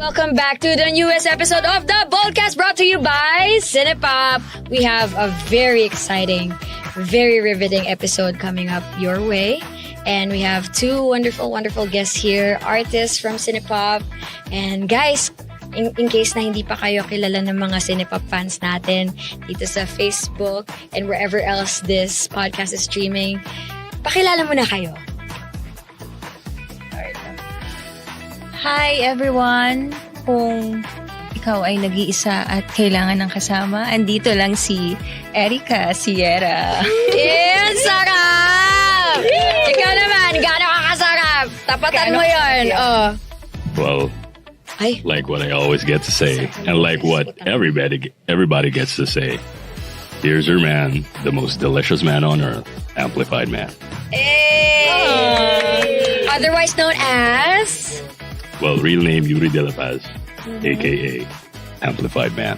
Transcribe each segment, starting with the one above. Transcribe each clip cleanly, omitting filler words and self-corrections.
Welcome back to the newest episode of the Boldcast, brought to you by Cinepop. We have a very exciting, very riveting episode coming up your way. And we have two wonderful guests here, artists from Cinepop. And guys, in case na hindi pa kayo kilala ng mga Cinepop fans natin dito sa Facebook and wherever else this podcast is streaming, pakilala muna kayo. Hi everyone! Kung ikaw ay nag-iisa at kailangan ng kasama, andito lang si Erica Sierra. Yan, sarap! Ikaw naman, gaano ka kasarap? Tapatan mo yun. Oh. Well, like what I always get to say, and like what everybody gets to say, here's your man, the most delicious man on earth, Amplified Man. Hey! Otherwise known as... Well, real name Yuri De La Paz, aka Amplified Man.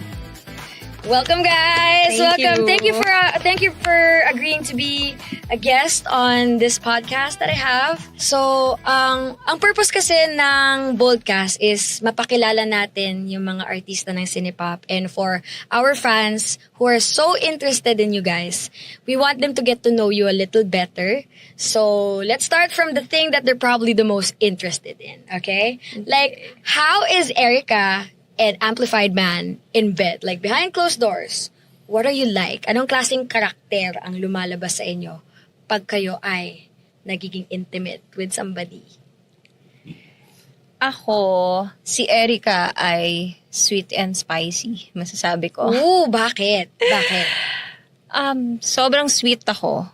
Welcome, guys. Welcome. You. Thank you for agreeing to be a guest on this podcast that I have. So, ang purpose kasi ng Boldcast is mapakilala natin yung mga artista ng Cinepop, and for our fans who are so interested in you guys, we want them to get to know you a little better. So, let's start from the thing that they're probably the most interested in, okay? Like, how is Erica and Amplified Man in bed? Like, behind closed doors, what are you like? Anong klaseng karakter ang lumalabas sa inyo pag kayo ay nagiging intimate with somebody? Ako, si Erica ay sweet and spicy, masasabi ko. Ooh, bakit? Sobrang sweet ako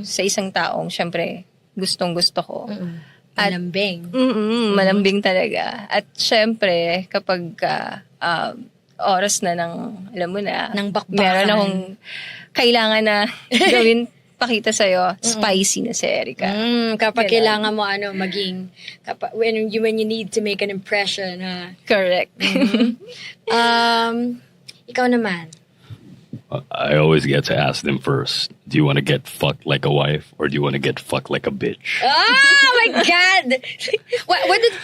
sa isang taong, syempre, gustong-gusto ko. Malambing. Malambing talaga. At syempre, kapag oras na ng, alam mo na, Ng bakbakan. meron akong kailangan na gawin, pakita sa'yo, spicy na si Erica. Kapag Ganun. kailangan mo maging, when you need to make an impression, ha? Correct. Ikaw naman. I always get to ask them first, do you want to get fucked like a wife, or do you want to get fucked like a bitch? Oh my God!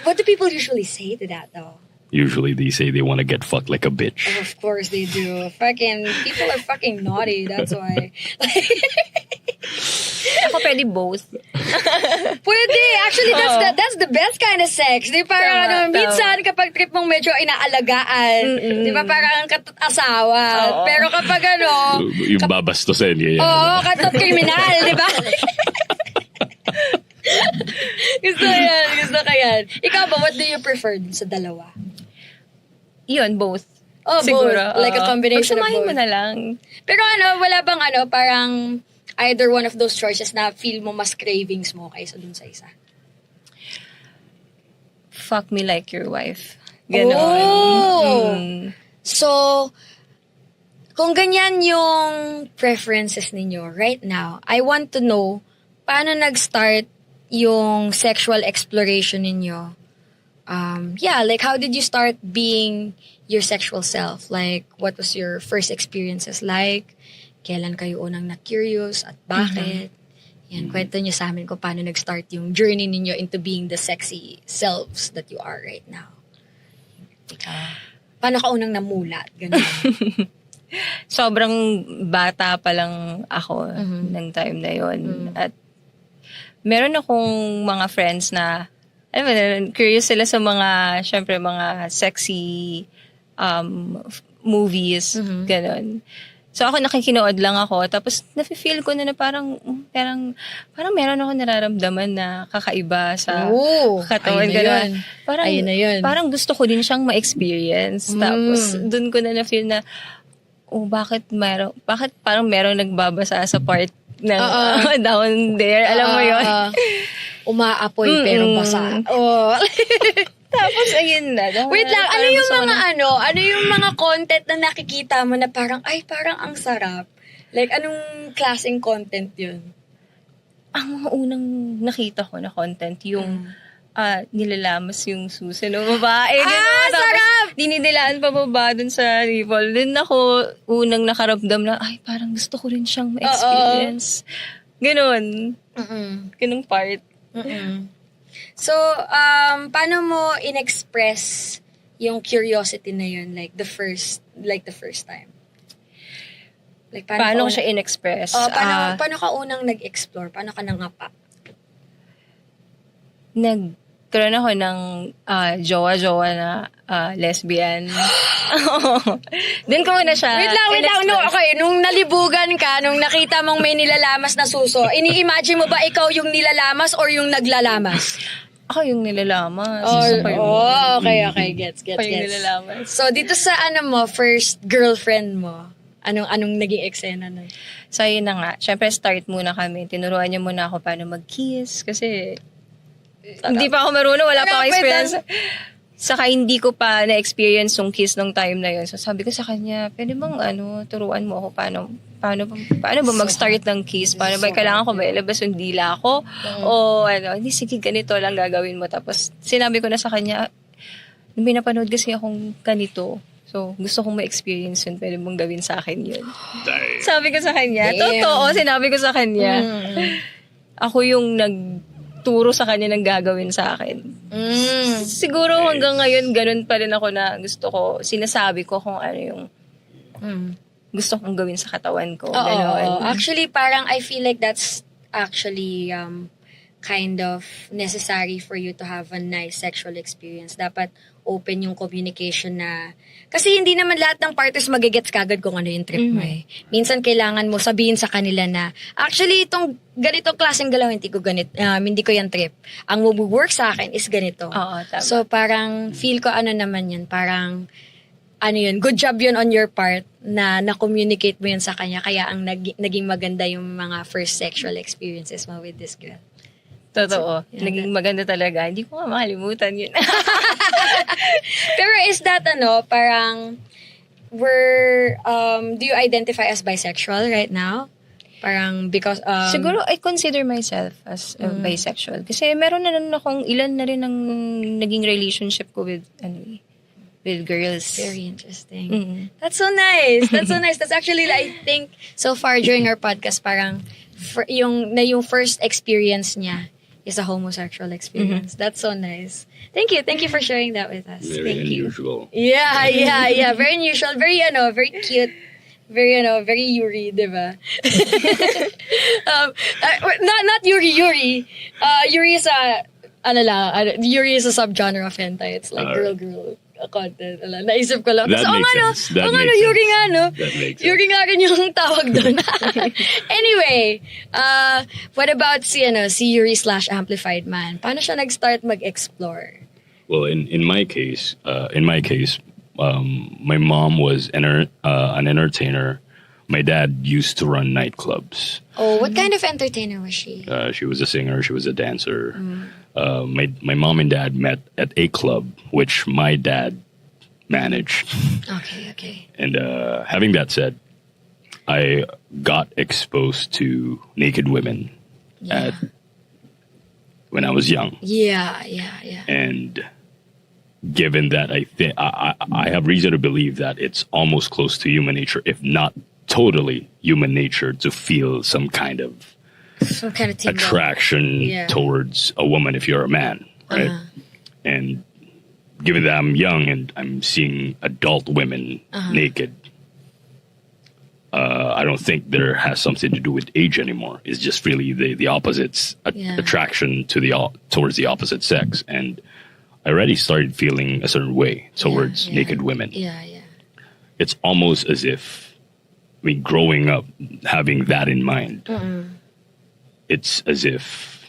What do people usually say to that, though? Usually they say they want to get fucked like a bitch. Oh, of course they do. People are fucking naughty. That's why. Ako pwede both. Pwede. Actually, that's the best kind of sex. Di parang Tama. minsan kapag trip mong medyo inaalagaan, di ba parang asawa. Oo. Pero kapag Yung babastusin, yeah. oo, katot kriminal, di ba? Gusto ko yan. Ikaw ba, what do you prefer dun sa dalawa? Yun, both. Oh, Siguro. both. Like a combination of pagsamahin both. mo na lang. Pero wala bang parang either one of those choices na feel mo mas cravings mo kaysa dun sa isa? Fuck me like your wife. Ganon. Oh! So, kung ganyan yung preferences ninyo right now, I want to know paano nag-start yung sexual exploration ninyo. Like how did you start being your sexual self? Like, what was your first experiences like? Kailan kayo unang na-curious at bakit? Yan, kwento nyo sa amin kung paano nag-start yung journey ninyo into being the sexy selves that you are right now. Paano ka unang namulat? Ganun. Sobrang bata pa lang ako ng time na yon. At meron akong mga friends na, alam mo, curious sila sa mga, syempre, mga sexy movies, ganon. So ako nakikinood lang ako, tapos nafe-feel ko na parang meron ako nararamdaman na kakaiba sa katawan. Ayun na yun. Ayun na yun. Parang gusto ko din siyang ma-experience. Tapos dun ko na feel na, bakit parang meron nagbabasa sa part ng down there. Alam mo yun? Umaapoy pero basa. Oh. Tapos ayun na. Wait lang, ano yung mga content na nakikita mo na parang ang sarap? Like, anong klaseng content yun? Ang mga unang nakita ko na content, yung nilalamas yung susi ng babae. Sarap! Dinidilaan pa baba dun sa nipple. Dun ako unang nakaramdam na, parang gusto ko rin siyang ma-experience. Ganon. Ganong part. So, paano mo in-express yung curiosity na yun, like the first time? Like, Paano ko siya in-express? Paano ka unang nag-explore? Paano ka nangapa? Nagkaroon ako ng jowa-jowa na lesbian. Doon ko muna siya. Wait lang. No, okay. Nung nalibugan ka, nung nakita mong may nilalamas na suso, ini-imagine mo ba ikaw yung nilalamas or yung naglalamas? Ako yung nilalamas. Okay. Gets. Ako yung nilalamas. So, dito sa first girlfriend mo, anong naging eksena nun? So, yun na nga. Siyempre, start muna kami. Tinuruan niya muna ako paano mag-kiss. Kasi, hindi pa ako marunong. Wala pa ako experience. Saka hindi ko pa na-experience yung kiss nung time na yun. So, sabi ko sa kanya, pwede bang turuan mo ako paano ba mag-start ng kiss? Paano ba kailangan ko ba ilabas yung dila ko? O hindi, sige, ganito lang gagawin mo. Tapos, sinabi ko na sa kanya, may napanood kasi akong ganito. So, gusto kong ma-experience yun. Pwede mong gawin sa akin yun. Sabi ko sa kanya. Totoo, sinabi ko sa kanya. Ako yung nagturo sa kanya ng gagawin sa akin. Siguro hanggang ngayon, ganun pa rin ako na gusto ko, sinasabi ko kung ano yung gusto kong gawin sa katawan ko. Actually, parang I feel like that's actually kind of necessary for you to have a nice sexual experience. Dapat open yung communication na... Kasi hindi naman lahat ng partners magigets kagad kung ano yung trip mo eh. Minsan kailangan mo sabihin sa kanila na, actually, itong ganitong klaseng galaw, hindi ko yan trip. Ang mag-work sa akin is ganito. Oo, tama. So, parang feel ko naman yun, parang good job yun on your part na na-communicate mo yun sa kanya. Kaya ang naging maganda yung mga first sexual experiences mo with this girl. Totoo. Naging maganda talaga. Hindi ko nga makalimutan yun. Pero is that parang do you identify as bisexual right now? Parang because siguro I consider myself as bisexual kasi meron na rin akong ilan na rin ang naging relationship ko with girls. Very interesting. That's so nice. That's actually, I think so far during our podcast, parang yung first experience niya is a homosexual experience. That's so nice. Thank you for sharing that with us. Very Thank unusual. You. Yeah. Very unusual. Very, very cute. Very Yuri, diba? Not Yuri. Yuri is Yuri is a subgenre of hentai. It's like girl content. Naisip ko lang. That makes sense. Yuri nga, no? That makes sense. Yuri nga rin yung tawag doon. Anyway, what about si Yuri/Amplified Man? Paano siya nag-start mag-explore? Well, in my case, my mom was an entertainer. My dad used to run nightclubs. Oh, what kind of entertainer was she? She was a singer. She was a dancer. My mom and dad met at a club, which my dad managed. Okay. And having that said, I got exposed to naked women when I was young. Yeah. And given that I have reason to believe that it's almost close to human nature, if not totally human nature, to feel some kind of attraction towards a woman if you're a man, right? And given that I'm young and I'm seeing adult women naked, I don't think there has something to do with age anymore. It's just really the opposites attraction towards the opposite sex. And I already started feeling a certain way towards naked women. Yeah. It's almost as if, growing up, having that in mind, it's as if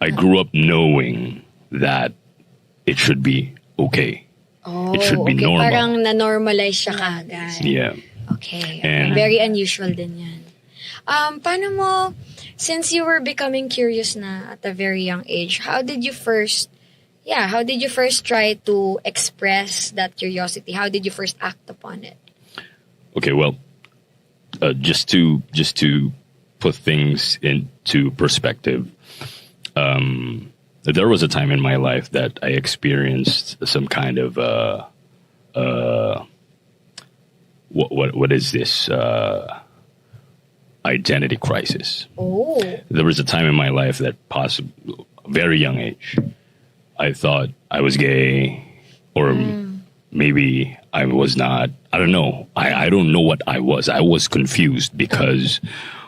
I grew up knowing that it should be okay. It should be normal. Parang na-normalize siya kagad. Yeah. Okay. And very unusual din yan. Paano mo, since you were becoming curious na at a very young age, how did you first try to express that curiosity? How did you first act upon it? Okay, well, just to put things into perspective, there was a time in my life that I experienced some kind of what is this identity crisis. Oh, there was a time in my life that very young age, I thought I was gay. or maybe I was not. I don't know. I don't know what I was. I was confused because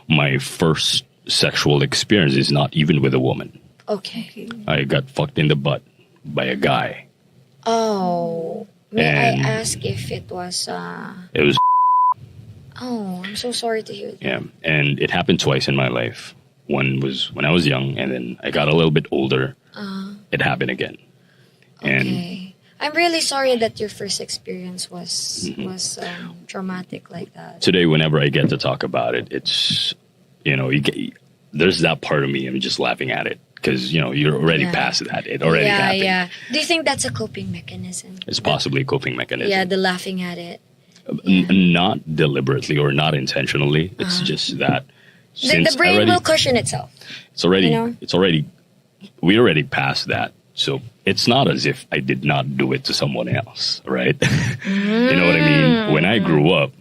my first sexual experience is not even with a woman. Okay. I got fucked in the butt by a guy. Oh. May And- I ask if it was... It was Oh, I'm so sorry to hear that. yeah, and it happened twice in my life. One was when I was young, and then I got a little bit older. It happened again, and Okay. I'm really sorry that your first experience was traumatic like that. today, whenever I get to talk about it, it's there's that part of me. I'm just laughing at it because you're already Yeah. past that. It already happened. Yeah. Do you think that's a coping mechanism? It's possibly a coping mechanism. Yeah, the laughing at it. Not deliberately or not intentionally. It's just that The since brain already, will cushion itself. it's already, you know? we already passed that. So it's not as if I did not do it to someone else, right? You know what I mean? When I grew up,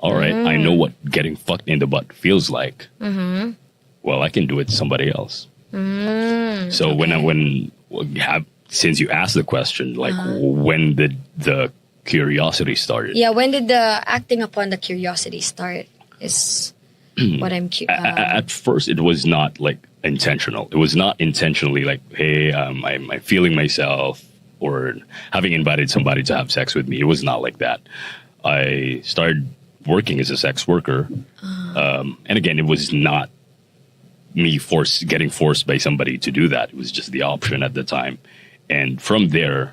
all right, I know what getting fucked in the butt feels like. Well, I can do it to somebody else. So since you asked the question, like when did the curiosity started? Yeah, when did the acting upon the curiosity start? Is what I'm curious. At first, it was not like intentional. It was not intentionally like, hey, I'm feeling myself or having invited somebody to have sex with me. It was not like that. I started working as a sex worker. And again, it was not me getting forced by somebody to do that. It was just the option at the time. And from there,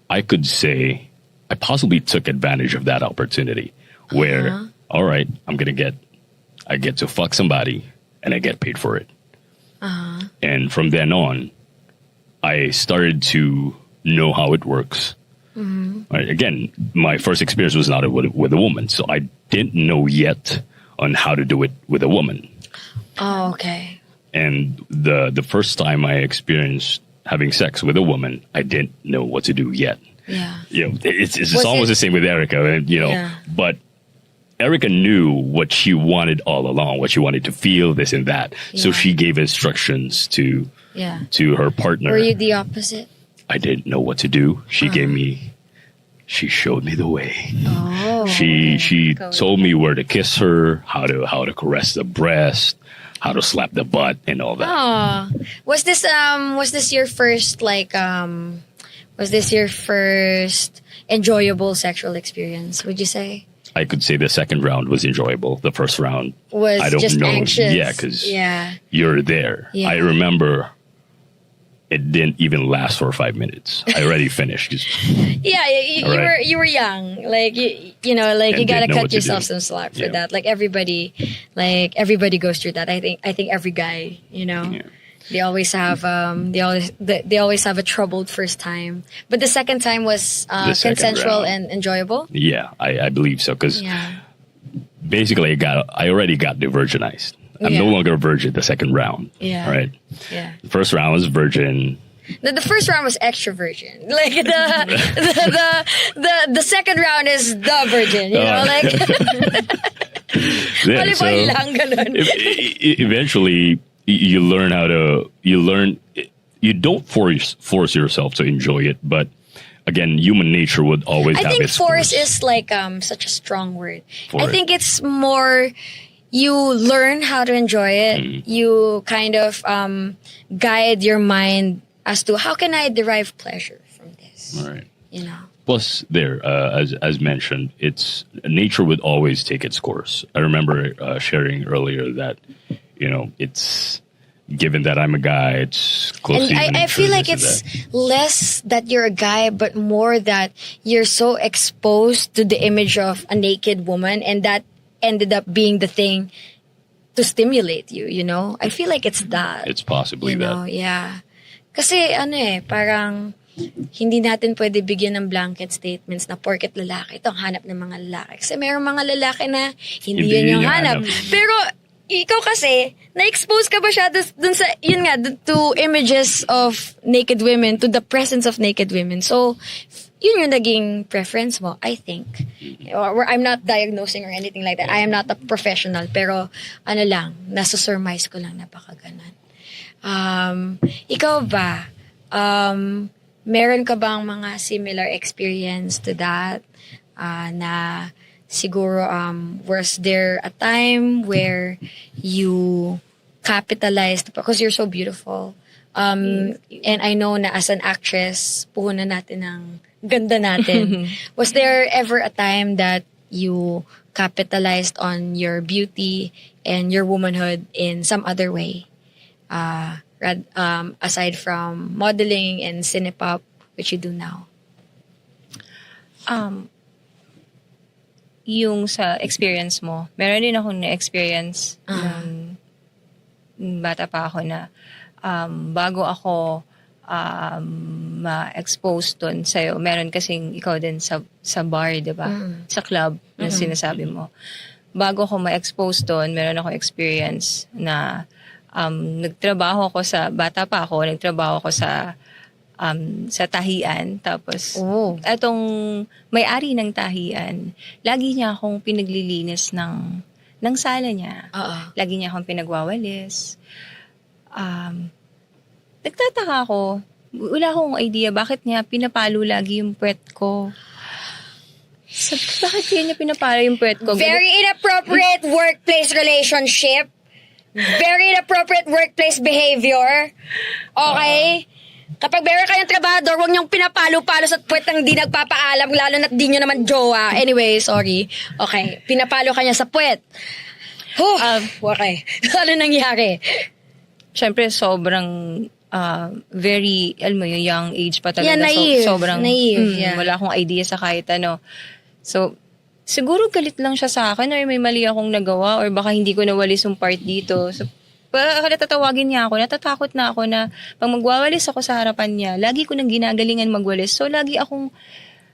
I could say I possibly took advantage of that opportunity where, all right, I get to fuck somebody and I get paid for it. And from then on, I started to know how it works. Right, again, my first experience was not with a woman, so I didn't know yet on how to do it with a woman. Oh, okay. And the first time I experienced having sex with a woman, I didn't know what to do yet. Yeah. It's Was almost it- the same with Erica, Yeah. but Erica knew what she wanted all along, what she wanted to feel, this and that. So Yeah. she gave instructions to Yeah. her partner. Were you the opposite? I didn't know what to do. She showed me the way. Oh. She told me where to kiss her, how to caress the breast, how to slap the butt, and all that. Oh. Was this your first enjoyable sexual experience, would you say? I could say the second round was enjoyable. The first round Was I don't just know. anxious. Yeah, because Yeah. you're there. Yeah. I remember it didn't even last for 5 minutes. I already finished. Yeah, you Alright. were young. Like you And gotta didn't know cut what to yourself do. some slack for Yeah. that. Like everybody goes through that. I think every guy, Yeah. they always have they always have a troubled first time. But the second time was The second consensual round. and enjoyable. Yeah, I believe so. Because Yeah. basically, I already got de-virginized. I'm Yeah. no longer a virgin the second round. Yeah. Right? Yeah. The first round was virgin. The first round was extra virgin. Like the second round is the virgin. You know, like Yeah, volleyball lang ganun. Eventually, you learn how to. You don't force yourself to enjoy it, but again, human nature would always I have think its force is like such a strong word. For I it. think it's more you learn how to enjoy it. You kind of guide your mind as to how can I derive pleasure from this. All right. You know. Plus, as mentioned, it's nature would always take its course. I remember sharing earlier that it's given that I'm a guy, it's close to And human I nature, feel like this it's and that. less that you're a guy, but more that you're so exposed to the image of a naked woman, and that ended up being the thing to stimulate you. You know, I feel like it's that. It's possibly you know, that. yeah. Kasi parang hindi natin pwede bigyan ng blanket statements na porket lalaki, ito ang hanap ng mga lalaki. Kasi mayroong mga lalaki na hindi Hindi yun yung yun yung hanap. hanap. Pero ikaw kasi, na-expose ka ba siya dun sa, yun nga, to images of naked women, to the presence of naked women. So, yun yung naging preference mo, I think. Or I'm not diagnosing or anything like that. I am not a professional. Pero, nasa-surmise ko lang, napakaganon. Ikaw ba, meron ka bang mga similar experience to that? Na siguro, was there a time where you capitalized, because you're so beautiful. And I know na as an actress, puhunan natin ng ganda natin. Was there ever a time that you capitalized on your beauty and your womanhood in some other way? Aside from modeling and cinepop, which you do now? Yung sa experience mo, meron din akong na-experience nung bata pa ako na bago ako ma-expose dun sa'yo, meron kasing ikaw din sa bar, di ba? Sa club na sinasabi mo. Bago ako ma-expose dun, meron akong experience na nagtrabaho ako bata pa ako, nagtrabaho ako sa tahian. Tapos, etong may-ari ng tahian, lagi niya akong pinaglilinis ng sala niya. Lagi niya akong pinagwawalis. Nagtataka ako, wala akong idea bakit niya pinapalo lagi yung puwet ko. Bakit niya pinapalo yung puwet ko? Very inappropriate workplace relationship. Very inappropriate workplace behavior. Okay? Kapag meron kayong trabador, huwag niyong pinapalo-palo sa puwet ng di nagpapaalam, lalo na't di niyo naman jowa. Anyway, sorry. Okay, pinapalo ka niya sa puwet. Okay. Ano nangyari? Siyempre, sobrang very, alam mo yung young age pa talaga. Yeah, naive. Sobrang, naive, yeah. Wala akong idea sa kahit ano. So, siguro galit lang siya sa akin or may mali akong nagawa or baka hindi ko nawalis yung part dito. So, pagka tatawagin niya ako, natatakot na ako na pag magwawalis ako sa harapan niya, lagi ko nang ginagalingan magwalis. So, lagi akong,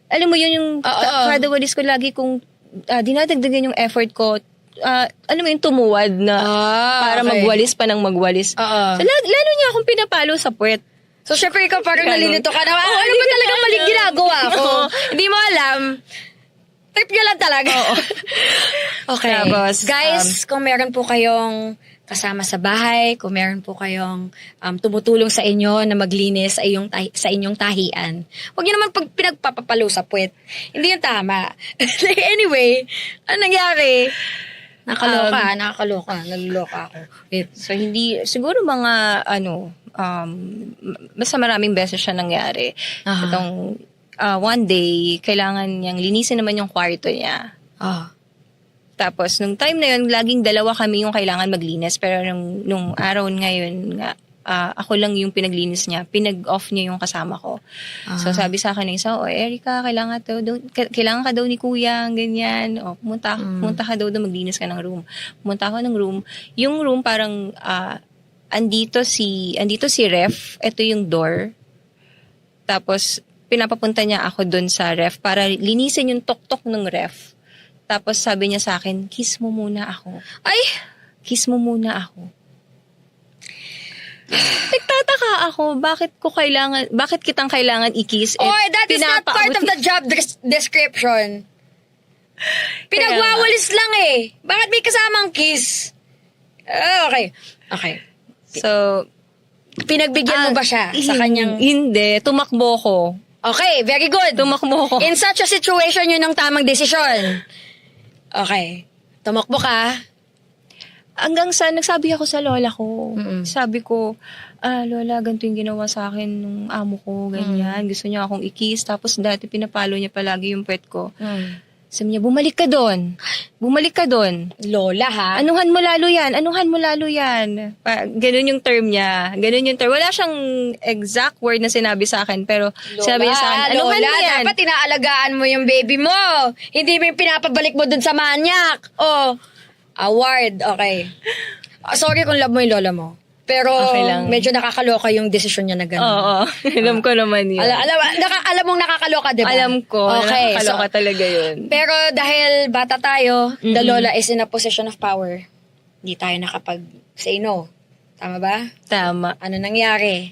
alam mo yun yung kada walis ko, lagi kong dinadagdagan yung effort ko. Alam mo yung tumuwad na para magwalis pa ng magwalis. So, lalo niya akong pinapalo sa puwet. So, syempre ikaw parang nalilito ka na, ano ba talaga maling ginagawa ko? Hindi mo alam. Trip nyo lang talaga. Okay. Tapos, guys, kung meron po kayong kasama sa bahay, kung meron po kayong tumutulong sa inyo na maglinis sa inyong tahian, huwag nyo naman pinagpapapalo sa puwet. Hindi yung tama. Anyway, ano nangyari? Nakakaloka. Naluloka ako. So, siguro mga, basta maraming beses siya nangyari. Itong, one day, kailangan niyang linisin naman yung kwarto niya. Tapos, nung time na yun, laging dalawa kami yung kailangan maglinis. Pero nung araw ngayon nga, ako lang yung pinaglinis niya. Pinag-off niya yung kasama ko. So, sabi sa akin ng isa, Erica, kailangan ka daw ni kuya, ganyan. Pumunta ka daw maglinis ka ng room. Pumunta ako ng room. Yung room parang, andito si ref. Ito yung door. Tapos, pinapapunta niya ako doon sa ref para linisin yung tok-tok ng ref. Tapos sabi niya sa akin, kiss mo muna ako. Ay! Kiss mo muna ako. Nagtataka ako, bakit kitang kailangan i-kiss? That is not part of the job description. Pinagwawalis lang eh. Bakit may kasamang kiss? Okay. So, pinagbigyan mo ba siya sa kanyang... Hindi, tumakbo ko. Okay, very good. Tumakbo ko. In such a situation, yun ang tamang desisyon. Okay. Tumakbo ka. Hanggang nagsabi ako sa lola ko. Sabi ko, lola, ganito yung ginawa sa akin nung amo ko, ganyan. Gusto niya akong i-kiss. Tapos dati pinapalo niya palagi yung puwet ko. Sabi niya, bumalik ka doon. Lola, ha? Anuhan mo lalo yan. Ganun yung term niya. Wala siyang exact word na sinabi sa akin. Pero sinabi niya sa akin, anuhan mo yan. Dapat inaalagaan mo yung baby mo. Hindi mo yung pinapabalik mo dun sa manyak. Award. Okay. Sorry kung love mo yung lola mo. Pero Okay lang. medyo nakakaloka yung desisyon niya na gano'n. Oo. Alam ko naman yun. Alam mong nakakaloka, di ba? Alam ko. Okay. Nakakaloka talaga yun. Pero dahil bata tayo, the lola is in a position of power. Hindi tayo nakapag-say no. Tama ba? Tama. Ano nangyari?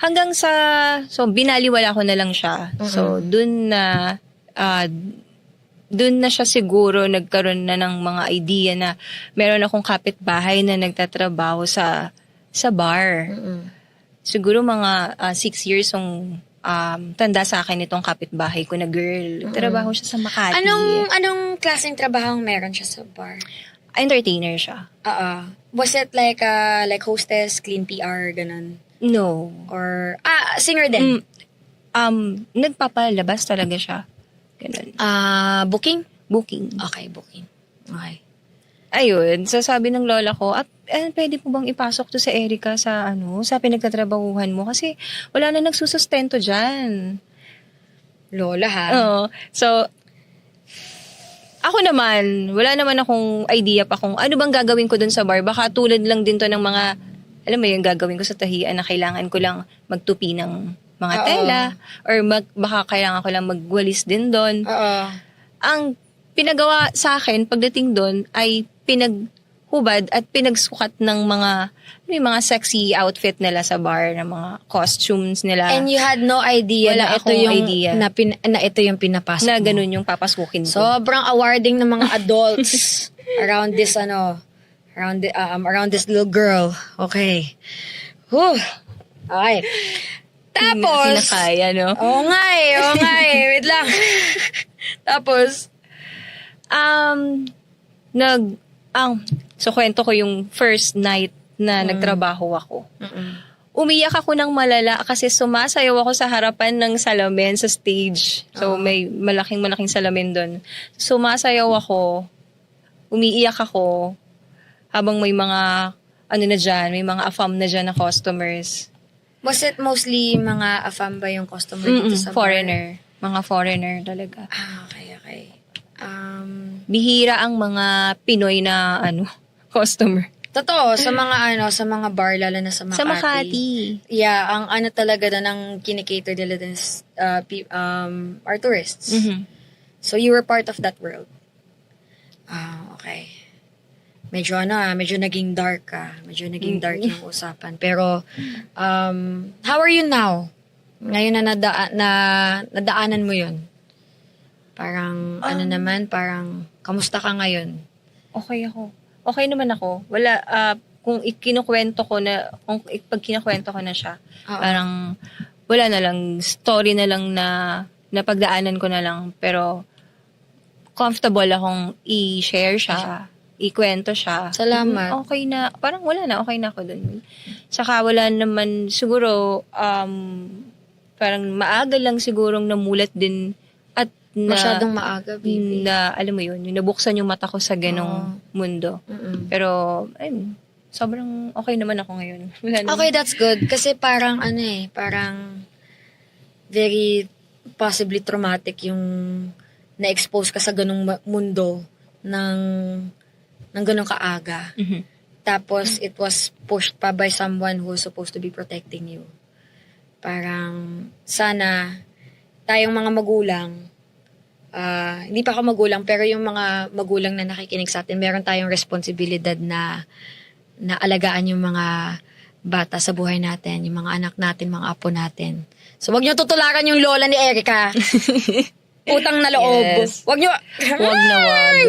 Hanggang so binaliwala ko na lang siya. So, dun na siya siguro nagkaroon na ng mga idea na meron akong kapitbahay na nagtatrabaho sa bar. Siguro mga 6 years yung tanda sa akin itong kapitbahay ko na girl. Trabaho siya sa Makati. Anong klaseng trabaho meron siya sa bar? Entertainer siya. Was it like hostess, clean PR, ganun? No. Or, singer din? Nagpapalabas talaga siya. Ganun. Booking? Booking. Okay, booking. Okay. Ayun, so sabi ng lola ko, at pwede po bang ipasok to sa Erica sa pinagtatrabahuhan mo? Kasi wala na nagsusustento dyan. Lola, ha? Oo. So, ako naman, wala naman akong idea pa kung ano bang gagawin ko dun sa bar. Baka tulad lang din to ng mga, alam mo yung gagawin ko sa tahian na kailangan ko lang magtupi ng mga tela. Or baka kailangan ko lang magwalis din doon. Ang pinagawa sa akin pagdating doon ay pinaghubad at pinagsukat ng mga sexy outfit nila sa bar, ng mga costumes nila. And you had no idea Wala na ito akong yung idea. na ito yung pinapasok Na mo. ganun yung papasukin ko. Sobrang awarding ng mga adults around this little girl. Okay. Whew. Okay. Tapos, Kinakaya, no? oo nga eh. Wait lang. Tapos, so kwento ko yung first night na nagtrabaho ako. Umiyak ako ng malala kasi sumasayaw ako sa harapan ng salamin sa stage. So may malaking salamin doon. Sumasayaw ako, umiiyak ako, habang may mga, may mga AFAM na dyan na customers. was it mostly mga AFAM ba yung customer dito sa bar? Foreigner. Mga foreigner talaga. Okay. Bihira ang mga Pinoy na customer. Totoo, sa mga bar, lalo na sa Makati. Sa Makati. Yeah, ang talaga na ng kinikater nila din is, are tourists. So you were part of that world. Okay. Medyo naging dark ka. Medyo naging dark yung usapan. Pero, how are you now? Ngayon na nadaanan mo yun. Parang, kamusta ka ngayon? Okay ako. Okay naman ako. Wala, kung pag kinukwento ko na siya, parang, wala na lang, story na lang na pagdaanan ko na lang. Pero, comfortable akong i-share siya, ikwento siya. Salamat. Okay na, parang wala na, okay na ako dun. Saka wala naman, siguro, parang maaga lang sigurong namulat din at masyadong maaga, baby. Na, alam mo yun, yung nabuksan yung mata ko sa ganong mundo. Pero, ayun, sobrang okay naman ako ngayon. Wala naman. Okay, that's good. Kasi parang, parang very possibly traumatic yung na-expose ka sa ganong mundo ng ganong kaaga. Tapos, it was pushed pa by someone who was supposed to be protecting you. Parang, sana, tayong mga magulang, hindi pa ako magulang, pero yung mga magulang na nakikinig sa atin, meron tayong responsibilidad na alagaan yung mga bata sa buhay natin, yung mga anak natin, mga apo natin. So, wag niyo tutularan yung lola ni Erica. Utang na loob. Yes. Wag Wag.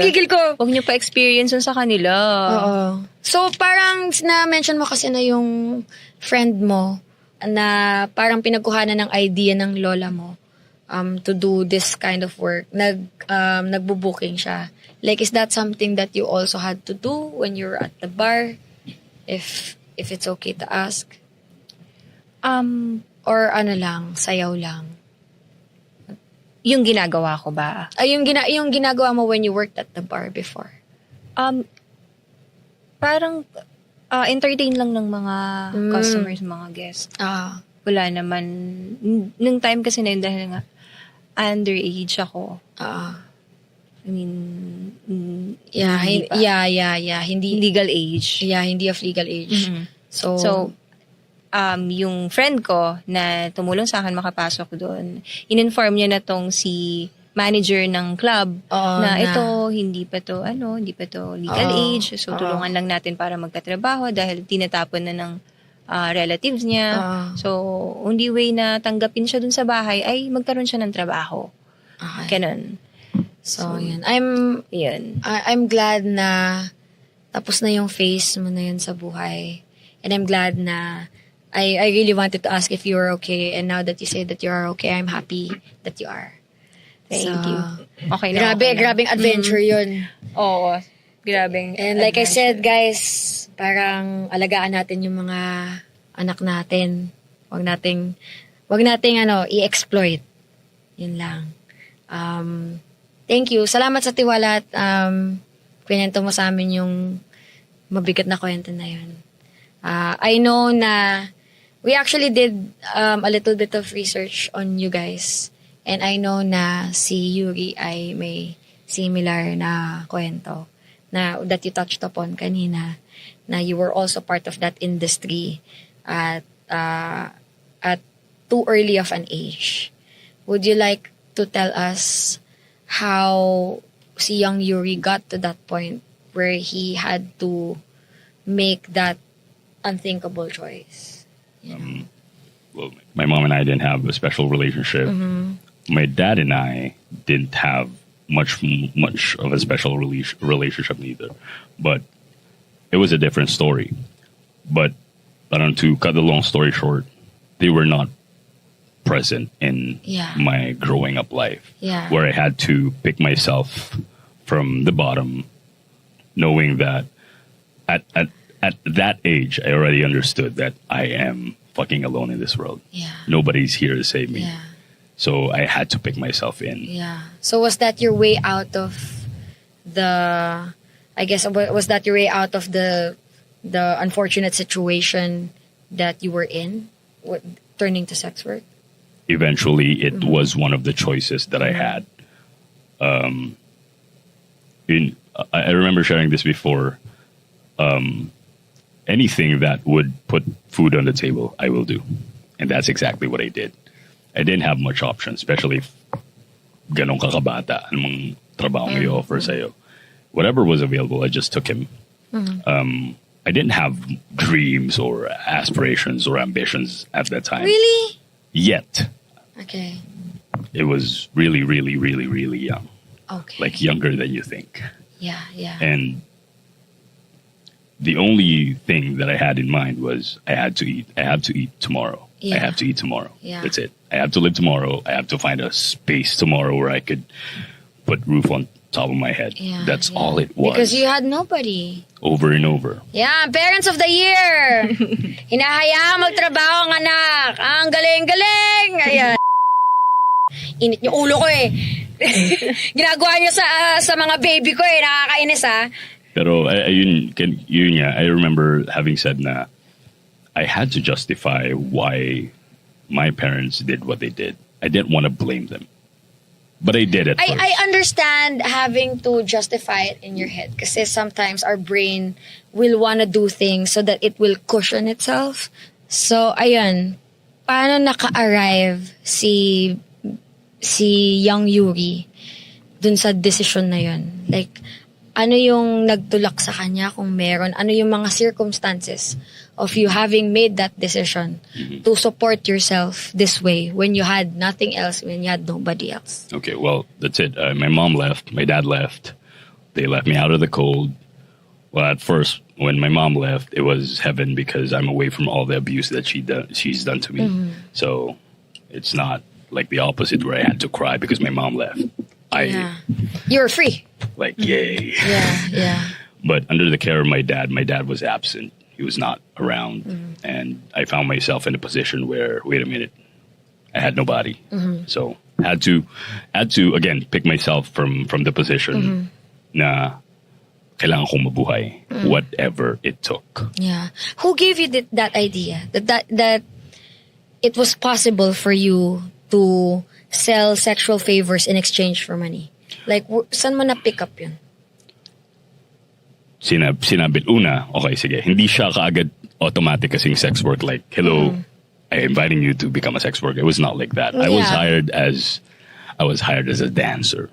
Gigil ko. Wag niyo pa-experience yun sa kanila. Oo. So, parang na-mention mo kasi na yung friend mo na parang pinagkuhanan ng idea ng lola mo to do this kind of work. Nagbo-booking siya. Like, is that something that you also had to do when you were at the bar? If it's okay to ask? Or lang, sayaw lang? Yung ginagawa ko ba? Yung ginagawa mo when you worked at the bar before? Parang entertain lang ng mga customers, mga guests. Wala naman. Nung time kasi na yun, dahil nga underage ako. I mean, hindi legal age. Yeah, hindi of legal age. So, yung friend ko na tumulong sa akin makapasok doon, in-inform niya na tong si manager ng club na ito, hindi pa to legal age. So, tulungan lang natin para magkatrabaho dahil tinatapon na ng relatives niya. So, only way na tanggapin siya dun sa bahay ay magkaroon siya ng trabaho. Okay. Ganun. So, yun. I'm glad na tapos na yung phase mo na yun sa buhay. And I'm glad na I really wanted to ask if you were okay, and now that you say that you are okay, I'm happy that you are. Thank So, you. Okay na. Grabing adventure yun. Oo. Grabing. And like I said, guys, parang alagaan natin yung mga anak natin. Wag nating i-exploit. Yun lang. Thank you. Salamat sa tiwala at kwento mo sa amin yung mabigat na kwento na yun. I know na we actually did a little bit of research on you guys. And I know na si Yuri ay may similar na kwento na that you touched upon kanina, na you were also part of that industry at too early of an age. Would you like to tell us how si young Yuri got to that point where he had to make that unthinkable choice? You know? Well, my mom and I didn't have a special relationship. My dad and I didn't have much of a special relationship neither. But it was a different story. But to cut the long story short, they were not present in my growing up life. Yeah. Where I had to pick myself from the bottom, knowing that at that age, I already understood that I am fucking alone in this world. Yeah. Nobody's here to save me. Yeah. So I had to pick myself in. Yeah. So was that your way out of the unfortunate situation that you were in, turning to sex work? Eventually, it was one of the choices that I had. I remember sharing this before. Anything that would put food on the table, I will do. And that's exactly what I did. I didn't have much option, especially if ganong kakabata, anong trabaho may offer sa'yo. Whatever was available, I just took him. I didn't have dreams or aspirations or ambitions at that time. Really? Yet. Okay. It was really, really, really, really young. Okay. Like younger than you think. Yeah, yeah. And the only thing that I had in mind was I had to eat. I have to eat tomorrow. Yeah. I have to eat tomorrow. Yeah. That's it. I have to live tomorrow. I have to find a space tomorrow where I could put roof on top of my head. Yeah, That's yeah. all it was. Because you had nobody. Over and over. Yeah, Parents of the Year! Hinahayaan magtrabaho ang anak. Ang galing-galing! Ayan. Init yung ulo ko eh. Ginagawa niyo sa mga baby ko eh. Nakakainis ah. Pero yun nga, I remember having said na I had to justify why my parents did what they did. I didn't want to blame them. But I did it first. I understand having to justify it in your head kasi sometimes our brain will wanna do things so that it will cushion itself. So, ayun. Paano naka-arrive si young Yuri dun sa decision na yun? Like, ano yung nagtulak sa kanya kung meron? Ano yung mga circumstances of you having made that decision to support yourself this way when you had nothing else, when you had nobody else? Okay, well, that's it. My mom left. My dad left. They left me out of the cold. Well, at first, when my mom left, it was heaven because I'm away from all the abuse that she's done to me. So it's not like the opposite where I had to cry because my mom left. You were free. Like, yay. Yeah. But under the care of my dad was absent. He was not around. And I found myself in a position where, wait a minute, I had nobody. So had to again pick myself from the position na kailangan kong mabuhay, whatever it took. Yeah. Who gave you that idea? That it was possible for you to sell sexual favors in exchange for money? Like, saan mo na-pick up yun? Sinabi una, okay, sige, hindi siya kaagad automatic kasing sex work. Like, hello, I'm inviting you to become a sex worker. It was not like that. I was hired as a dancer.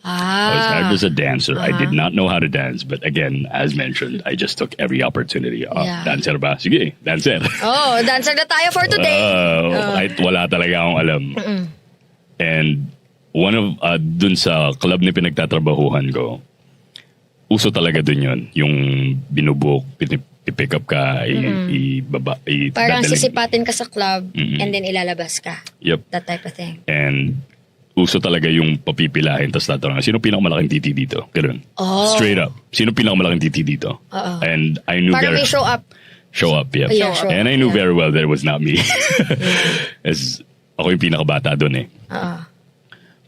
I was hired as a dancer. I did not know how to dance, but again, as mentioned, I just took every opportunity. Dancer ba? Sige, dancer. Oh, dancer na tayo for today. Kahit wala talaga akong alam. And one of, dun sa club na pinagtatrabahuhan ko, uso talaga dun yun. Yung binubook, i-pick up ka, Parang dadaling- sisipatin ka sa club and then ilalabas ka. Yep. That type of thing. And uso talaga yung papipilahin tapos tatanungin, sino pinakamalaking titi dito? Ganun. Oh. Straight up. Sino pinakamalaking titi dito? And I knew Parang may show up. Show up, yeah. Yeah, show And up, I knew yeah. very well that it was not me. As ako yung pinakabata doon eh.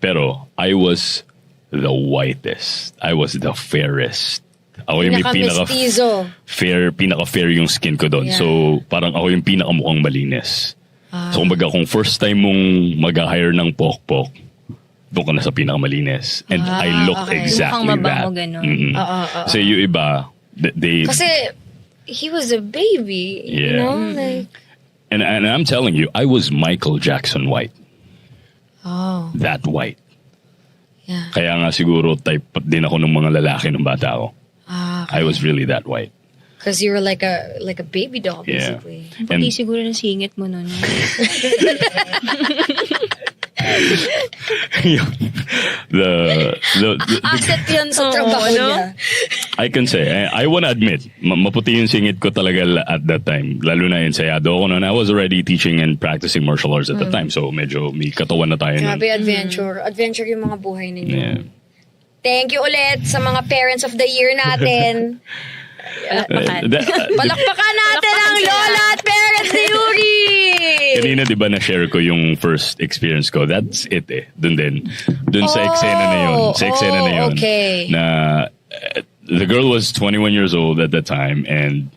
Pero I was the whitest. I was the fairest. Ako yung may Pinaka-mestizo. pinaka-fair yung skin ko doon. Yeah. So, parang ako yung pinakamukhang malinis. So, kumbaga, kung first time mong mag-hire ng pokpok, doon ka na sa pinakamalinis. And I looked okay. exactly Mukhang that. mabango, ganun. So, yung iba, they... Kasi he was a baby, you Yeah. know? Like, And I'm telling you, I was Michael Jackson white. oh, That white. yeah. Kaya nga siguro type din ako ng mga lalaki ng bata ako. Okay. I was really that white. Because you were like a baby doll, Yeah. basically. Puti siguro ng singit mo nun. the Asset yun sa Oo, trabaho no? niya. I can say, I wanna admit, maputi yung singit ko talaga at that time. Lalo na ensayado ako noon. I was already teaching and practicing martial arts at the time. So medyo may katawan na tayo nun. Grabe, adventure. Adventure yung mga buhay ninyo. Yeah. Thank you ulit sa mga Parents of the Year natin. Palakpakan. Palakpakan natin ang Lola at Parents ni Yuri! Kanina, di ba, na-share ko yung first experience ko. That's it eh. Dun din. Dun sa eksena na yun. Sa eksena na yun. Okay. Na the girl was 21 years old at that time and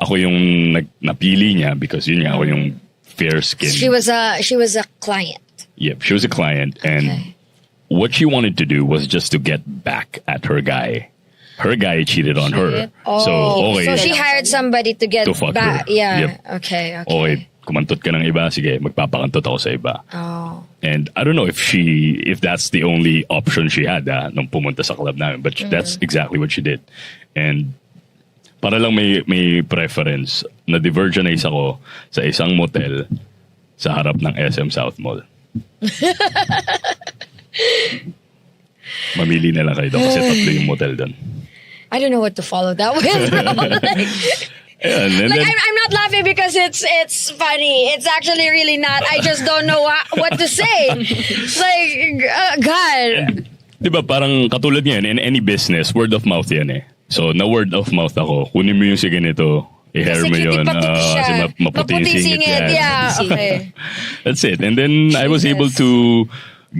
ako yung napili niya because yun nga, ako yung fair skin. She was a client. Yep, she was a client and Okay. what she wanted to do was just to get back at her guy. Her guy cheated on her. Oh, So, okay. so she hired somebody to get To fuck back. her. Yeah. Yep. Okay. Okay, kumantot ka ng iba, sige, magpapakantot ako sa iba. Oh. And I don't know if that's the only option she had nung pumunta sa club namin. But that's exactly what she did. And para lang may preference, na-divergenize ako sa isang motel sa harap ng SM South Mall. Mamili na lang kayo doon kasi tatlo yung motel doon. I don't know what to follow that with. And then, I'm not laughing because it's funny. It's actually really not. I just don't know what to say. It's like, God. di ba parang katulad yan, in any business, word of mouth yan eh. So, na word of mouth ako, kunin mo yung sige nito, i-hair Kasi mo yun. kitty-patiti siya. Kasi maputi yung singit yan. Yeah, okay. That's it. And then I was able to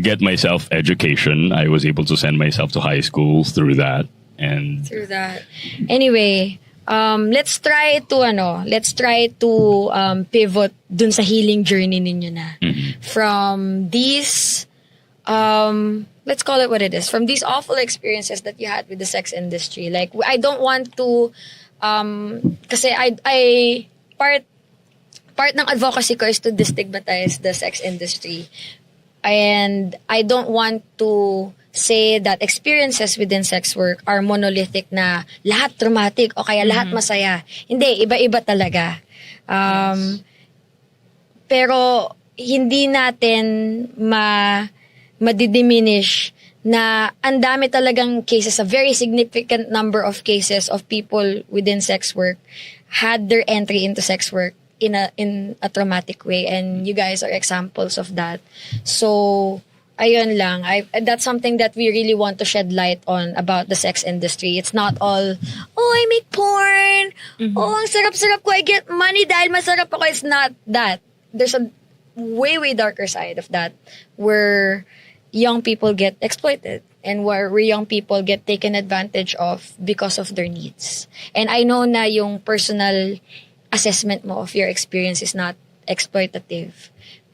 get myself education. I was able to send myself to high school through that. And Through that. Anyway, let's try to pivot dun sa healing journey ninyo na. From these let's call it what it is. From these awful experiences that you had with the sex industry. Like, I don't want to kasi I part ng advocacy ko is to destigmatize the sex industry. And I don't want to say that experiences within sex work are monolithic na lahat traumatic o kaya lahat masaya. Hindi, iba-iba talaga. Pero hindi natin madidiminish na ang dami talagang cases, a very significant number of cases of people within sex work had their entry into sex work in a traumatic way, and you guys are examples of that. So ayun lang, that's something that we really want to shed light on about the sex industry. It's not all, oh, I make porn, oh, ang sarap-sarap ko, I get money dahil masarap ako. It's not that. There's a way darker side of that where young people get exploited and where young people get taken advantage of because of their needs. And I know na yung personal assessment mo of your experience is not exploitative.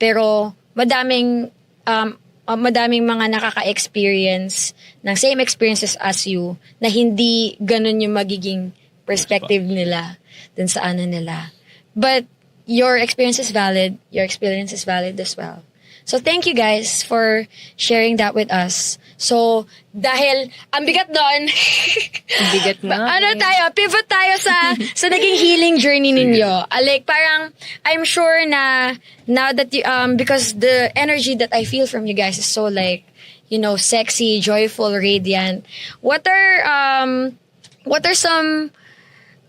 Pero madaming mga nakaka-experience ng same experiences as you na hindi ganun yung magiging perspective nila dun sa ano nila. But your experience is valid. Your experience is valid as well. So thank you guys for sharing that with us. So dahil ang bigat doon, Ang bigat nga. pivot tayo sa naging healing journey ninyo. Like parang I'm sure na now that you because the energy that I feel from you guys is so like, you know, sexy, joyful, radiant. What are some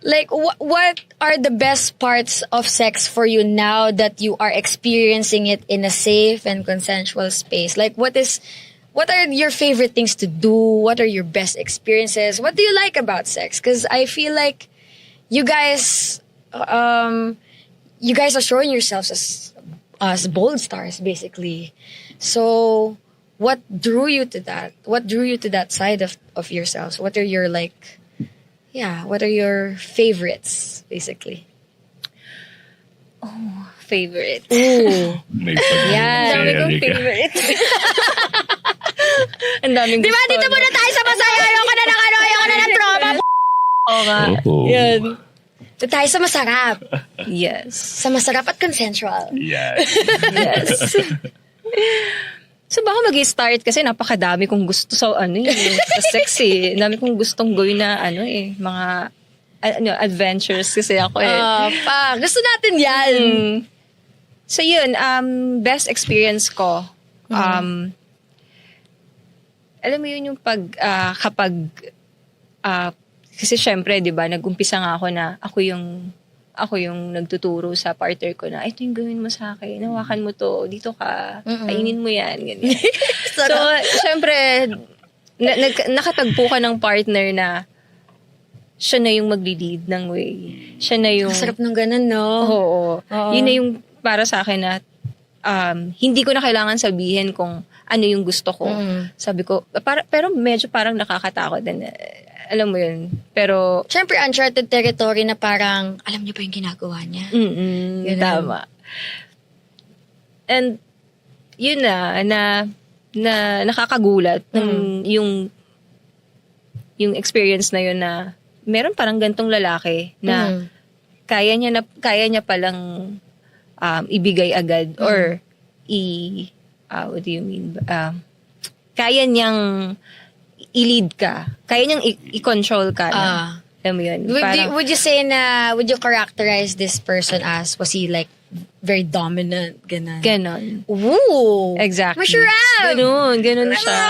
Like, what are the best parts of sex for you now that you are experiencing it in a safe and consensual space? Like, what are your favorite things to do? What are your best experiences? What do you like about sex? Because I feel like you guys are showing yourselves as bold stars, basically. So, what drew you to that? What drew you to that side of yourselves? What are your what are your favorites, basically? Favorite. Ooh. May Yan. Ang dami kong Erika. favorite. Ang daming Di ba? gusto. Dito muna tayo sa masaya. Ayoko na ng trauma. Oo nga. Oh. Yan. Dito tayo sa masarap. Yes. Sa masarap at consensual. Yes. Yes. So baka mag-start kasi napakadami kong gusto sa sa sex eh. Dami kong gustong gawin na mga adventures kasi ako eh. Gusto natin yan. So yun, best experience ko. Alam mo yun yung kapag kasi syempre, 'di ba, nag-umpisa nga ako na ako yung nagtuturo sa partner ko na ito yung gawin mo sa akin, hawakan mo to, dito ka, kainin mo yan, ganyan. So, syempre, nakatagpo ka ng partner na siya na yung magli-lead ng way. Siya na yung... Masarap nung ganun, no? Oo. Yun na yung para sa akin na hindi ko na kailangan sabihin kung ano yung gusto ko. Sabi ko, pero medyo parang nakakatakot din. Alam mo yun. Pero... Siyempre, uncharted territory na parang, alam niyo pa yung ginagawa niya. Tama. And, yun na nakakagulat yung experience na yun na meron parang gantong lalaki na kaya niya palang ibigay agad or what do you mean? Kaya niyang i-lead ka. Kaya niyang i-control ka na. Alam mo yun? Would you characterize this person as, was he like very dominant? Ganon. Ooh! Exactly. Masarap! Ganon siya.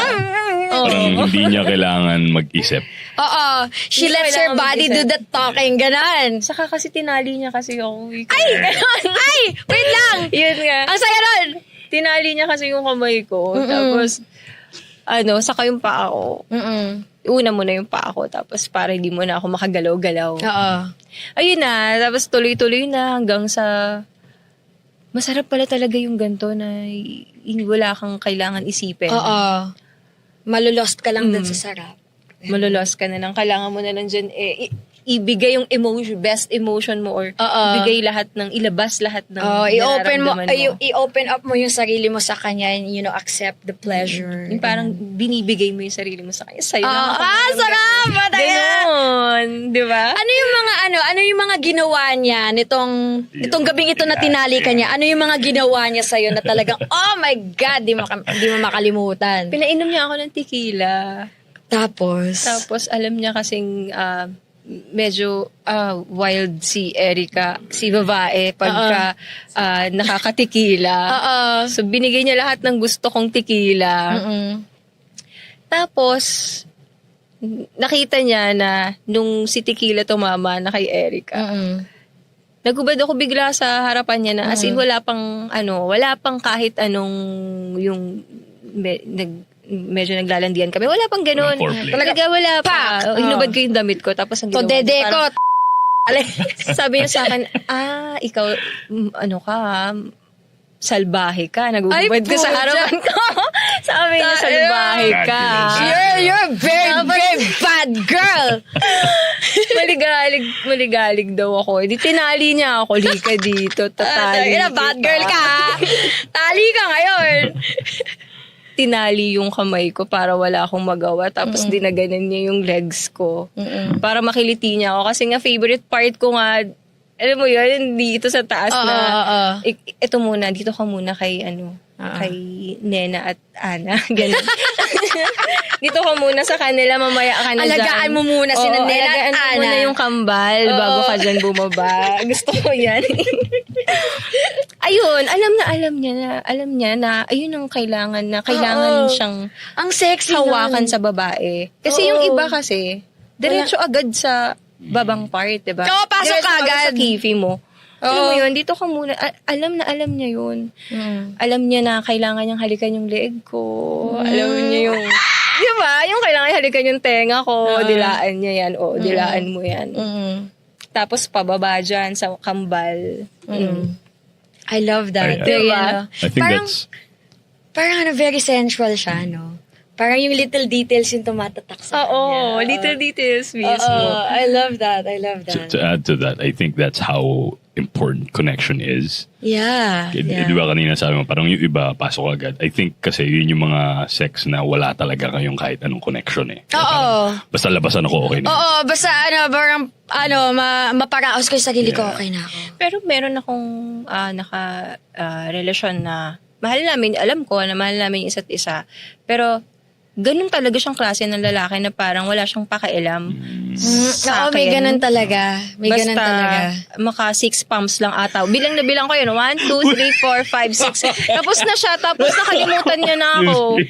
Parang hindi niya kailangan mag-isip. Oo. She Hindi lets her kailangan body do mag-isip. the talking. Ganon. Saka kasi tinali niya kasi ako. Ay! Ganon! Ay! Wait lang! Yun nga. Ang saya nun! Tinali niya kasi yung kamay ko. Tapos, saka yung paa ko. Una mo na yung paa ko. Tapos, para hindi mo na ako makagalaw-galaw. Oo. Ayun na. Tapos, tuloy-tuloy na hanggang sa... Masarap pala talaga yung ganito na wala kang kailangan isipin. Oo. Malulost ka lang dun sa sarap. Malulos ka na lang. Kailangan mo na lang dyan, ibigay yung best emotion mo or ibigay lahat ilabas lahat ng nararamdaman mo. I-open up mo yung sarili mo sa kanya and, accept the pleasure. Yung parang binibigay mo yung sarili mo sa kanya. Sa'yo lang. Sarap! Ganon. Di ba? Ano yung mga ginawa niya nitong gabing ito na tinali ka niya? Ano yung mga ginawa niya sa'yo na talagang, oh my God, di mo makalimutan? Pinainom niya ako ng tequila. Tapos alam niya kasing medyo wild si Erika, si babae, pagka nakakatikila. So, binigay niya lahat ng gusto kong tikila. Tapos, nakita niya na nung si Tequila tumama na kay Erika, nagubad ako bigla sa harapan niya na as in wala pang kahit anong yung medyo naglalandian kami. Wala pang ganun. Talaga wala pa. Inubad ko yung damit ko. Tapos ang ginawa dede ko, ko. sabi niya sa akin, ikaw, salbahe ka. Nagubad ka sa harapan ko. Sabi niya, salbahe ka. You're a very, very bad girl. Maligalig daw ako. Di tinali niya ako. Lika dito. Tatali. Bad girl ka. Tali ka ngayon. Tinali yung kamay ko para wala akong magawa. Tapos dinaganan niya yung legs ko. Para makiliti niya ako. Kasi nga favorite part ko nga, alam mo yun, dito sa taas na, ito muna, dito ka muna kay kay Nena at Ana. Ganun. Dito ka muna sa kanila, mamaya ka na dyan. Alagaan mo muna sina Nena at Ana. Alagaan mo muna yung kambal bago ka dyan bumaba. Gusto ko yan. Ayun, alam niya na ayun ang kailangan siyang ang sexy hawakan sa babae. Kasi yung iba kasi, diretso agad sa babang part, diba? Oo, pasok Diretso ka agad. sa kifi mo. Alam mo yun, dito ka muna. Alam niya yun. Alam niya na kailangan niyang halikan yung leeg ko. Alam niya yung, di ba? Yung kailangan halikan yung tenga ko. Dilaan niya yan. O, dilaan mo yan. Tapos pababa dyan sa kambal. I love that. I- Very, Diba? I think parang, that's parang very sensual siya, no? Parang yung little details yung tumatatak sa Oo, kanya. little details mismo. Oo, I love that. I love that. to add to that. I think that's how important connection is. Yeah. Di ba kanina sabi mo, parang yung iba, pasok agad. I think kasi yun yung mga sex na wala talaga kayong kahit anong connection eh. Oo. Basta labasan ako, okay na. Oo, basta parang, maparaos ko yung sarili ko, okay na ako. Pero meron akong relasyon na mahal namin, alam ko na mahal namin yung isa't isa. Pero ganun talaga siyang klase ng lalaki na parang wala siyang pakialam sa Oo, may akin. ganun talaga. May ganun talaga. Maka 6 pumps lang ata. Bilang na bilang ko yun. 1, 2, 3, 4, 5, 6. Tapos na siya. Tapos nakalimutan niya na ako.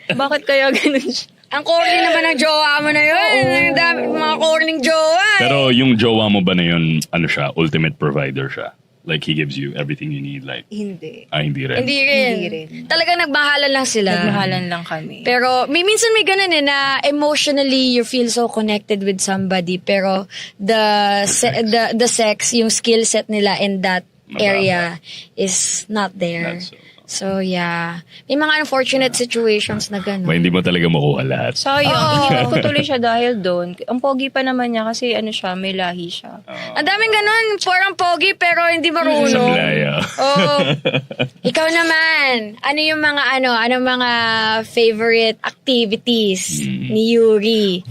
Bakit kaya ganun siya? Ang corny naman ng jowa mo na yun. Ang dami, mga corning jowa. Pero yung jowa mo ba na yun, ano siya, ultimate provider siya? Like he gives you everything you need, like, Hindi. hindi rin. Hindi rin. Hindi rin. Talagang nagmahalan lang sila. Nagmahalan lang kami. Pero minsan may ganun na emotionally you feel so connected with somebody pero the sex, yung skill set nila in that area is not there. That's So yeah, may mga unfortunate situations na ganun. hindi mo talaga makuha lahat. Sayang, iniwan ko tuloy siya dahil doon. Ang pogi pa naman niya kasi ano siya, may lahi siya. Ang daming ganun, parang pogi pero hindi marunong. Sablaya. Oh. Ikaw naman, ano yung mga favorite activities ni Yuri?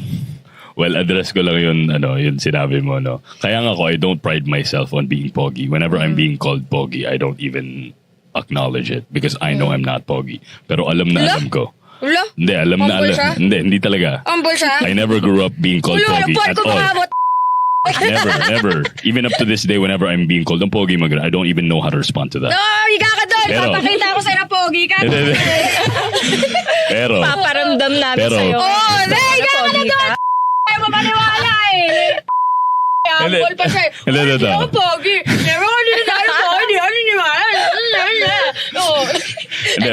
Well, address ko lang yun sinabi mo, no? Kaya nga ako, I don't pride myself on being pogi. Whenever I'm being called pogi, I don't even acknowledge it because I know I'm not pogi. Pero alam ko. Wala? Hindi, alam na Humble alam. siya? Hindi talaga. Humble siya? I never grew up being called pogi at all. Never. Even up to this day, whenever I'm being called ang pogi, I don't even know how to respond to that. No, higa ka doon. Pero- Papakita ko sa'yo na pogi ka. Pero, Paparamdam namin Pero- sa'yo. Oo, higa ka na doon. Ayaw mo maniwala eh. Hindi. Humble pa siya. Hindi, Hindi totoo. ako pogi. Never ko din tayo pogi. Hindi ako niniwala. Oo. hindi,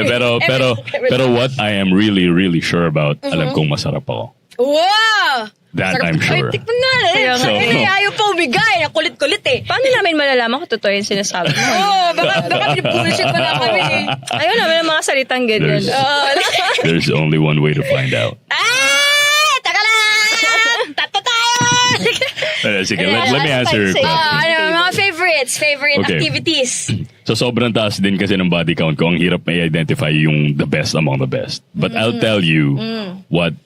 pero what I am really, really sure about, alam kong masarap ako. Wow! That I'm sure. Ay, tikman na eh. Kaya nga So- Eh, ayaw pa umigay. Kulit-kulit eh. Paano namin malalaman kung totoo yung sinasabi mo? Oo, baka bullshit mo na kami eh. Ayaw namin ng mga salitang ganyan. There's- There's only one way to find out. Taka lang! Tato tayo! Sige, let me answer your question. Mga favorite Okay. activities. So sobrang taas din kasi ng body count ko. Ang hirap may identify yung the best among the best. But I'll tell you what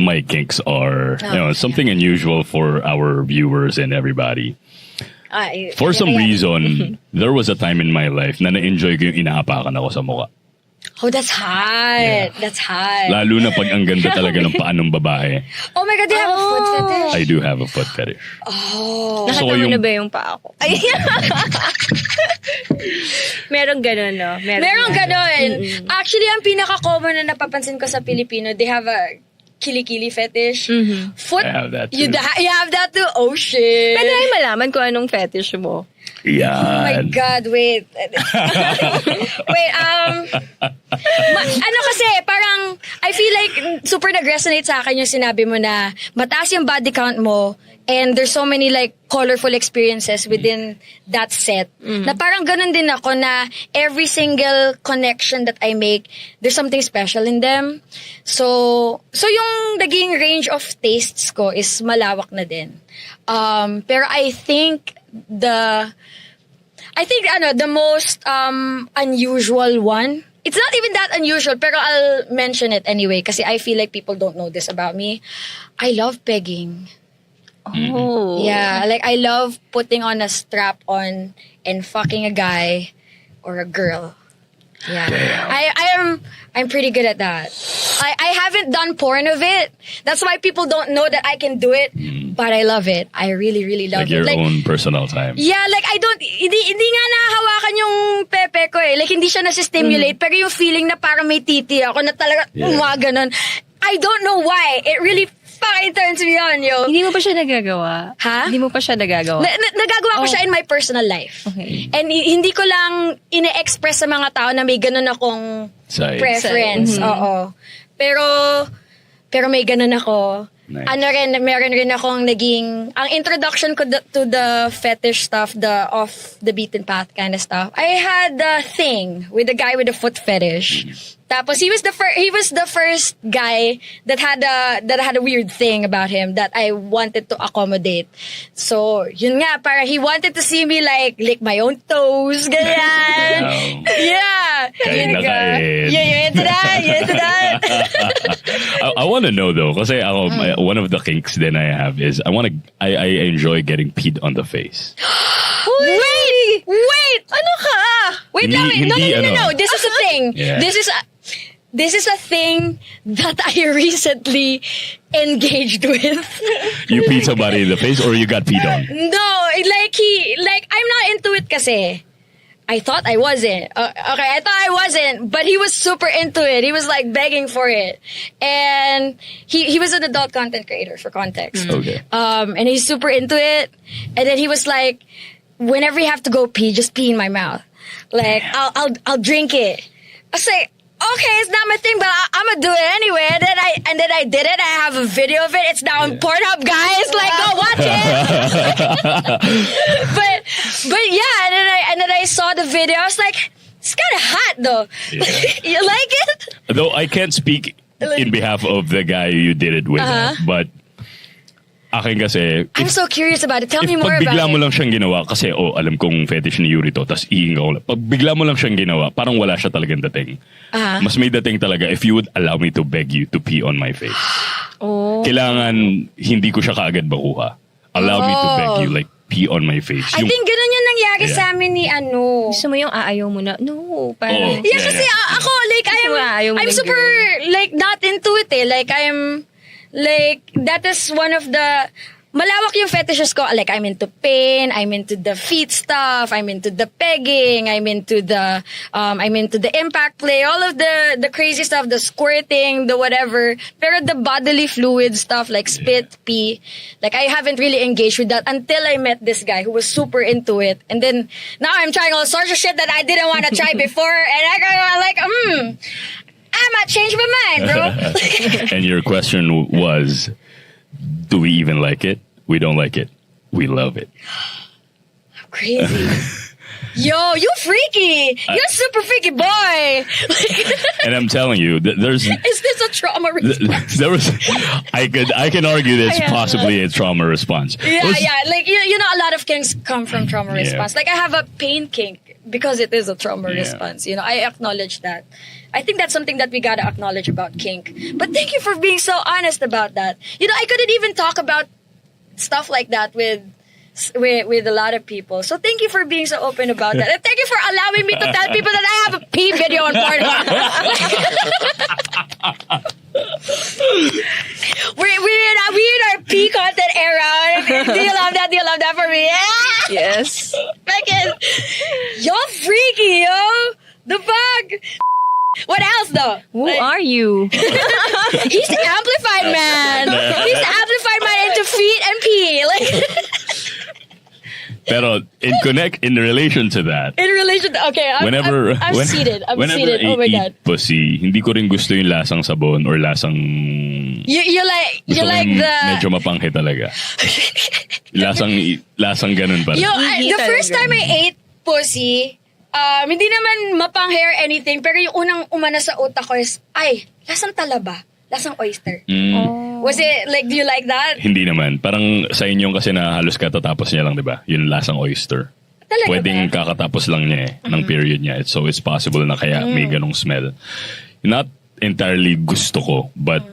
my kinks are. Something unusual for our viewers and everybody. For some reason, there was a time in my life na na-enjoy ko yung inaapakan ako sa mukha. Oh, that's hot. That's hot. Lalo na pag ang ganda talaga ng paa ng babae. Oh my God, do you have a foot fetish? I do have a foot fetish. Oh. Nakita So, mo yung- na ba yung paa ko? Ay. Merong ganun, no? Meron ganon. Actually, ang pinaka-common na napapansin ko sa Pilipino, they have a kilikili fetish. Foot. I have that too. You have that too? Oh, shit. Pwede namin malaman kung anong fetish mo. Oh my Yan. God, wait. Wait, ano kasi, parang, I feel like super nag-resonate sa akin yung sinabi mo na mataas yung body count mo and there's so many like colorful experiences within that set. Na parang ganun din ako na every single connection that I make, there's something special in them. So yung naging range of tastes ko is malawak na din. Pero I think the most unusual one, it's not even that unusual, pero I'll mention it anyway kasi I feel like people don't know this about me. I love pegging. Oh. Yeah, like I love putting on a strap on and fucking a guy or a girl. Yeah. I'm pretty good at that. I haven't done porn of it. That's why people don't know that I can do it, but I love it. I really, really love Like your it. own personal time. Yeah, like hindi nga nahahawakan yung pepe ko eh. Like hindi siya nasi-stimulate, pero yung feeling na parang may titi ako na talaga, Yeah. ganun. I don't know why. It really fuck, it turns me on, yo. Hindi mo pa siya nagagawa? Ha? Hindi mo pa siya nagagawa? Nagagawa ko siya in my personal life. Okay. And hindi ko lang ine-express sa mga tao na may ganun akong Side. preference. Oo. Pero may ganun ako. Nice. Meron rin akong naging, ang introduction ko to the fetish stuff, the off the beaten path kind of stuff. I had a thing with the guy with the foot fetish. Tapos he was the first guy that had a weird thing about him that I wanted to accommodate. So, yun nga, para he wanted to see me like lick my own toes, ganyan. Wow. Yeah. Kain na kain. You into that? You into that? I want to know though, kasi ako, one of the kinks then I have is I enjoy getting peed on the face. Wait! Ano ka? Wait lang. Hindi, No. This is a thing. Yeah. This is a thing that I recently engaged with. You peed somebody in the face or you got peed on? No, I'm not into it kasi. I thought I wasn't. Okay, I thought I wasn't, but he was super into it. He was like begging for it. And he was an adult content creator, for context. Okay. And he's super into it. And then he was like, whenever you have to go pee, just pee in my mouth. Like, I'll drink it. I was like, okay, it's not my thing, but I'm gonna do it anyway. And then I did it. I have a video of it. It's now on Pornhub, guys. Like, go watch it. but yeah, and then I saw the video. I was like, it's kind of hot though. Yeah. You like it? Though I can't speak in behalf of the guy you did it with, but akin kasi, I'm so curious about it. Tell me more pag about bigla mo it. lang siyang ginawa, kasi alam kong fetish ni Yuri to, tas iinga ko lang. Pag bigla mo lang siyang ginawa, parang wala siya talagang dating. Mas may dating talaga if you would allow me to beg you to pee on my face. Kailangan hindi ko siya kaagad makuha. Allow me to beg you, like, pee on my face. I think ganun yung nangyari Yeah. sa amin ni ano. Gusto mo yung aayaw mo na? No, parang... Oo. Yeah, kasi ako, like, ayaw mo I'm ng super, like, not into it eh. Like, that is one of the, malawak yung fetishes ko. Like, I'm into pain, I'm into the feet stuff, I'm into the pegging, I'm into the impact play, all of the crazy stuff, the squirting, the whatever. Pero the bodily fluid stuff, like spit, pee, like, I haven't really engaged with that until I met this guy who was super into it. And then, now I'm trying all sorts of shit that I didn't want to try before, and I'm like, I might change my mind, bro. And your question was, do we even like it? We don't like it. We love it. Crazy. Yo, you freaky. You're a super freaky boy. And I'm telling you, there's Is this a trauma response? there was I can argue that it's possibly a trauma response. Yeah. Like, you know, a lot of kinks come from trauma Yeah. response. Like, I have a pain kink because it is a trauma Yeah. response. You know, I acknowledge that. I think that's something that we gotta acknowledge about kink. But thank you for being so honest about that. You know, I couldn't even talk about stuff like that with a lot of people. So thank you for being so open about that. And thank you for allowing me to tell people that I have a pee video on Pornhub. we're in our pee content era. Do you love that? Do you love that for me? Yeah! Yes. Fucking, you're freaky, yo! The fuck? What else though? Who are you? He's amplified man. He's amplified man into feet and pee. Like, Pero in relation to that, in relation to, okay, I'm seated. I'm whenever seated. Oh my I God. eat pussy, hindi ko rin gusto yung lasang sabon or lasang You like gusto the medyo mapanghe talaga. lasang ganun pa rin. the first time I ate pussy, hindi naman mapanghe or anything, pero yung unang umana sa utak ko is, ay, lasang talaba, lasang oyster. Was it, like, do you like that? Hindi naman. Parang sa inyong kasi na halos katatapos niya lang, di ba? Yung lasang oyster. Talaga Pwedeng ba? kakatapos lang niya ng period niya. So it's possible na kaya may ganong smell. Not entirely gusto ko, but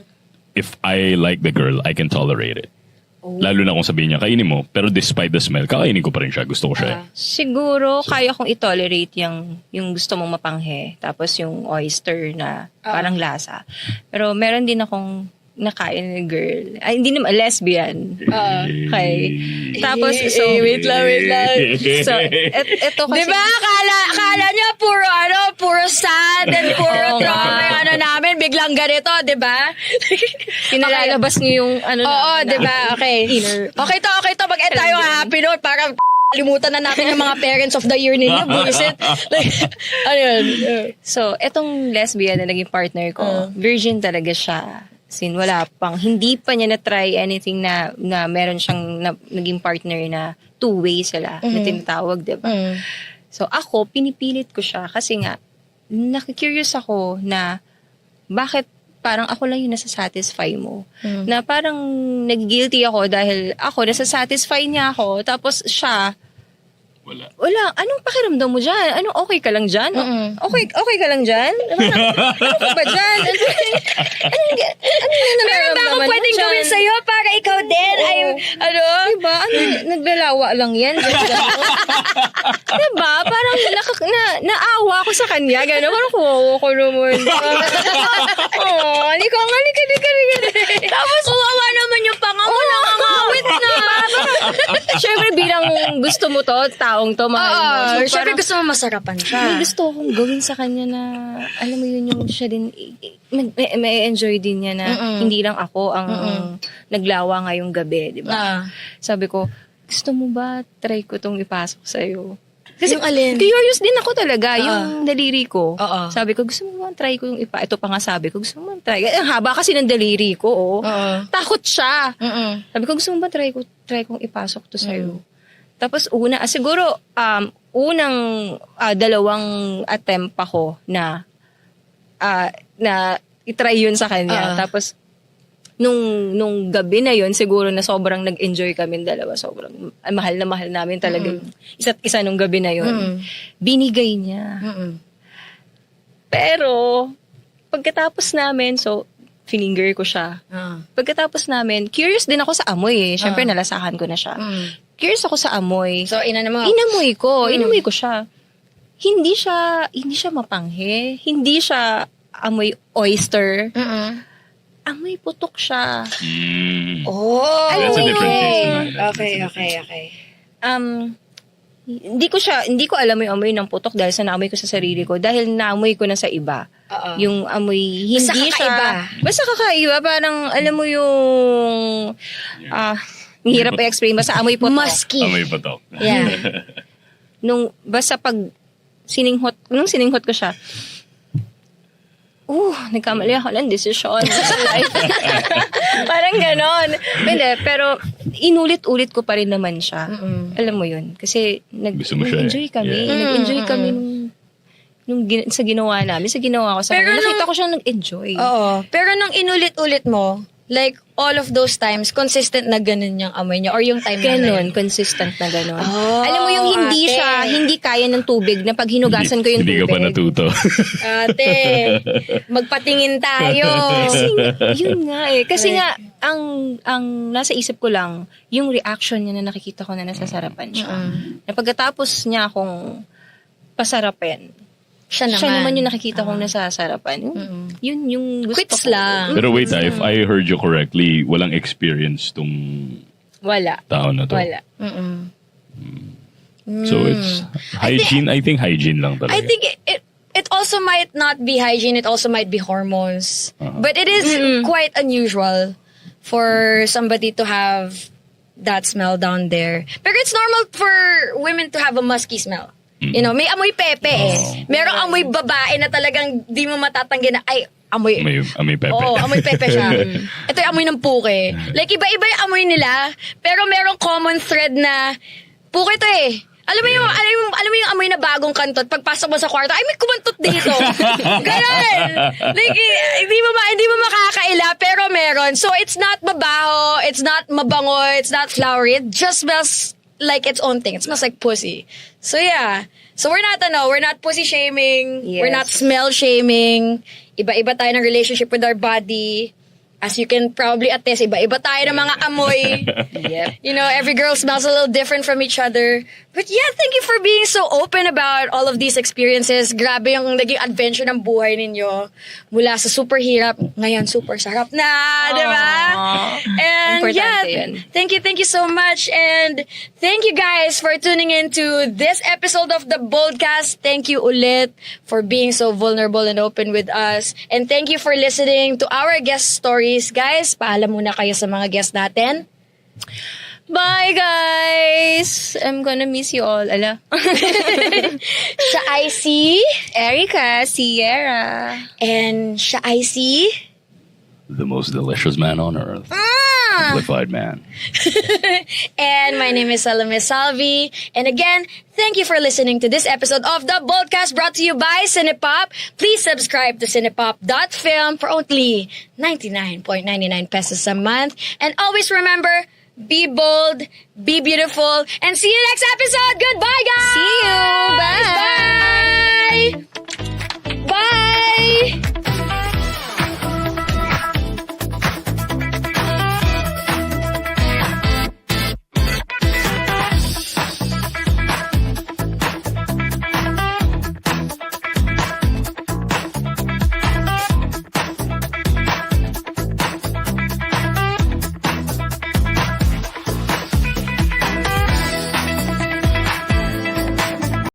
if I like the girl, I can tolerate it. Lalo na kung sabihin niya, kainin mo, pero despite the smell, kakainin ko pa rin siya. Gusto ko siya. Siguro, kaya kong i-tolerate yung gusto mong mapanghe. Tapos yung oyster na parang lasa. Pero meron din akong nakain ng girl. Ay, hindi naman, lesbian. Okay. Tapos, so... wait lang. So, eto kasi... Diba? Akala niyo puro sad and puro Oo trauma nga. yung ano namin, biglang ganito, di ba? Pinalalabas niyo yung ano Oo, namin di ba? na- Okay. Inner. Okay to, mag-end tayo happy note, parang limutan na natin yung mga parents of the year ninyo, bullshit. Like, ano yun? So, etong lesbian na naging partner ko, virgin talaga siya. Sin wala pang, hindi pa niya na-try anything na meron siyang naging partner na two-way sila, na tinatawag, di ba? So, ako, pinipilit ko siya kasi nga, nakikurious ako na bakit parang ako lang yung nasasatisfy mo. Na parang nag-guilty ako dahil ako, nasasatisfy niya ako, tapos siya, wala. Anong pakiramdam mo dyan? Anong okay ka lang dyan? Okay ka lang dyan? Ano ka ba dyan? Ano Meron ba akong pwedeng gawin sa'yo para ikaw din ay, ano? Diba? Naglalawa lang yan. Diba? Parang naawa ko sa kanya. Gano'n. Parang kuwawa ko naman. Halika. Tapos, kawawa naman yung pangamo na ngawit na. Siyempre, bilang gusto mo to, taong to, mahal mo. So, Siyempre parang, gusto mo masarapan siya. may gusto akong gawin sa kanya na, alam mo yun, yung siya din, may enjoy din niya na hindi lang ako ang naglawa ngayong gabi, di ba? Sabi ko, gusto mo ba try ko tong ipasok sa'yo? Kasi Yung alin? curious din ako talaga, yung daliri ko. Oo. Sabi ko, gusto mo ba try ko yung ito pa nga sabi ko, gusto mo ba try? Ang haba kasi ng daliri ko, Takot siya. Sabi ko, gusto mo ba try kong ipasok to sa'yo? Tapos siguro, unang dalawang attempt ako na itry yun sa kanya. Tapos, nung gabi na yun, siguro na sobrang nag-enjoy kami dalawa. Sobrang mahal na mahal namin talaga yung isa't isa nung gabi na yun. Binigay niya. Pero, pagkatapos namin, so, fininger ko siya. Pagkatapos namin, curious din ako sa amoy eh. Siyempre, nalasahan ko na siya. Curious ako sa amoy. So, Inamoy ko siya. Hindi siya mapanghe. Hindi siya amoy oyster. Amoy putok siya. Oh, That's a different case naman. Okay. Hindi ko alam yung amoy ng putok dahil sa naamoy ko sa sarili ko. Dahil naamoy ko na sa iba. Yung amoy, hindi Basta kakaiba. Parang, alam mo yung, hirap i-explain. Basta amoy putok. Musky. Amoy patok. Yeah. Basta pag sininghot ko siya, nagkamali ako ng desisyon sa life. Parang ganon. Hindi, pero inulit-ulit ko pa rin naman siya. Alam mo yun. Kasi Gusto mo siya nag-enjoy eh. kami. Yeah. Nag-enjoy kami sa ginawa namin. Sa ginawa ko sa Pero kanya. Nakita ko siyang nag-enjoy. Oo. Pero nung inulit-ulit mo, like, all of those times, consistent na ganun yung amoy niya or yung time na Ganon, consistent na ganon. Oh, Alam mo yung hindi kaya ng tubig na pag hinugasan ko yung Hindi tubig. ka pa natuto. Ate, magpatingin tayo. Yun nga eh. Kasi nga, ang nasa isip ko lang, yung reaction niya na nakikita ko na nasasarapan siya. Na pagkatapos niya akong pasarapin, siya naman yung nakikita kong nasasarapan. Yun yung gusto Quits ko. lang. Pero wait, if I heard you correctly, walang experience tong Wala. tao na to. Wala. So it's hygiene. I think hygiene lang talaga. I think it also might not be hygiene, it also might be hormones. But it is quite unusual for somebody to have that smell down there. Pero it's normal for women to have a musky smell. You know, may amoy pepe eh. Merong amoy babae na talagang di mo matatanggi na, ay, amoy. Amoy pepe. Oo, amoy pepe siya. Ito yung amoy ng puke. Like, iba-iba yung amoy nila, pero merong common thread na, puke to eh. Alam mo yung amoy na bagong kantot, pagpasok mo sa kwarto, ay, may kumantot dito. Ganon. Like, hindi mo makakaila, pero meron. So, it's not mabaho, it's not mabango, it's not flowery, it just smells like its own thing. It smells like pussy. So, yeah. So, we're not pussy shaming, Yes. we're not smell shaming, iba-iba tayo ng relationship with our body. as you can probably attest, iba-iba tayo ng mga amoy. Yep. You know, every girl smells a little different from each other. But yeah, thank you for being so open about all of these experiences. Grabe yung naging adventure ng buhay ninyo. Mula sa super hirap, ngayon super sarap na, di ba? And Importante yeah, yun. thank you so much. And thank you guys for tuning into this episode of the Boldcast. Thank you ulit for being so vulnerable and open with us. And thank you for listening to our guest stories. Guys, paalam muna kayo sa mga guests natin. Bye, guys! I'm gonna miss you all. Ala. Siya ay si... Erica, Sierra. And siya ay si... The most delicious man on earth. Amplified man. And my name is Salome Salvi. And again, thank you for listening to this episode of the Boldcast brought to you by Cinepop. Please subscribe to cinepop.film for only 99.99 pesos a month. And always remember, be bold, be beautiful, and see you next episode. Goodbye, guys! See you! Bye! Bye!